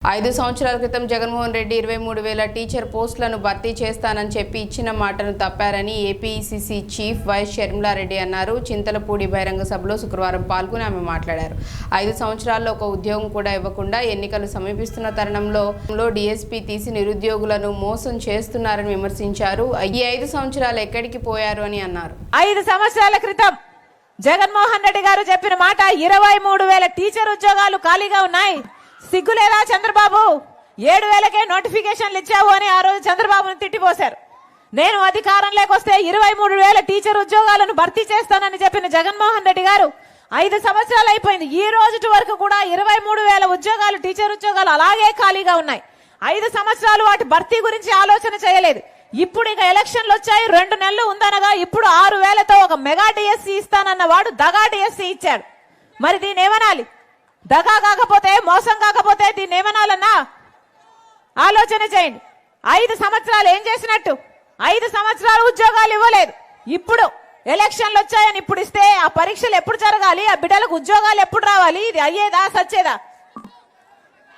5 సంవత్సరాల క్రితం జగన్మోహన్ రెడ్డి 23,000 టీచర్ పోస్టులను భర్తీ చేస్తానని చెప్పి ఇచ్చిన మాటను తప్పారని ఏపీసీసీ చీఫ్ వైస్ షర్మిలారెడ్డి అన్నారు. చింతలపూడి బహిరంగ సభలో శుక్రవారం పాల్గొని ఆమె మాట్లాడారు. 5 సంవత్సరాల్లో ఒక ఉద్యోగం కూడా ఇవ్వకుండా ఎన్నికలు సమీపిస్తున్న తరుణంలో డీఎస్పీ తీసి నిరుద్యోగులను మోసం చేస్తున్నారని విమర్శించారు. ఈ 5 సంవత్సరాలు ఎక్కడికి పోయారు అని అన్నారు. 5 సంవత్సరాల క్రితం జగన్మోహన్ రెడ్డి గారు చెప్పిన మాట 23,000 టీచర్ ఉద్యోగాలు ఖాళీగా ఉన్నాయి. సిగ్గులేదా చంద్రబాబు? 7,000కే నోటిఫికేషన్లు ఇచ్చావు అని ఆ రోజు చంద్రబాబును తిట్టిపోశారు. నేను అధికారంలోకి వస్తే 23,000 టీచర్ ఉద్యోగాలను భర్తీ చేస్తానని చెప్పిన జగన్మోహన్ రెడ్డి గారు 5 సంవత్సరాలు అయిపోయింది. ఈ రోజు వరకు కూడా 23,000 ఉద్యోగాలు టీచర్ ఉద్యోగాలు అలాగే ఖాళీగా ఉన్నాయి. 5 సంవత్సరాలు వాటి భర్తీ గురించి ఆలోచన చేయలేదు. ఇప్పుడు ఇక ఎలక్షన్లు వచ్చాయి, 2 నెలలు ఉందనగా ఇప్పుడు 6,000తో ఒక మెగా డిఎస్సీ ఇస్తానన్న వాడు దగా డిఎస్సీ ఇచ్చాడు. మరి దీని ఏమనాలి? దగా కాకపోతే, మోసం కాకపోతే దీన్ని ఏమనాలన్నా ఆలోచన చేయండి. 5 సంవత్సరాలు ఏం చేసినట్టు? 5 సంవత్సరాలు ఉద్యోగాలు ఇవ్వలేదు. ఇప్పుడు ఎలక్షన్లు వచ్చాయని ఇప్పుడు ఇస్తే ఆ పరీక్షలు ఎప్పుడు జరగాలి? ఆ బిడ్డలకు ఉద్యోగాలు ఎప్పుడు రావాలి? ఇది అయ్యేదా సచ్చేదా?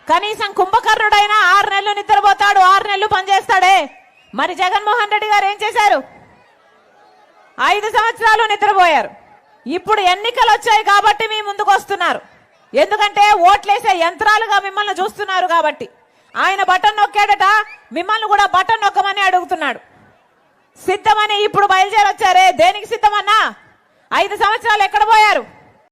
కనీసం కుంభకర్ణుడైనా 6 నెలలు నిద్రపోతాడు, 6 నెలలు పనిచేస్తాడే. మరి జగన్మోహన్ రెడ్డి గారు ఏం చేశారు? 5 సంవత్సరాలు నిద్రపోయారు. ఇప్పుడు ఎన్నికలు వచ్చాయి కాబట్టి మీ ముందుకు వస్తున్నారు. ఎందుకంటే ఓట్లేసే యంత్రాలుగా మిమ్మల్ని చూస్తున్నారు కాబట్టి. ఆయన బటన్ నొక్కాడట, మిమ్మల్ని కూడా బటన్ నొక్కమని అడుగుతున్నాడు. సిద్ధమని ఇప్పుడు బయలుదేరొచ్చారే, దేనికి సిద్ధమన్నా? 5 సంవత్సరాలు ఎక్కడ పోయారు?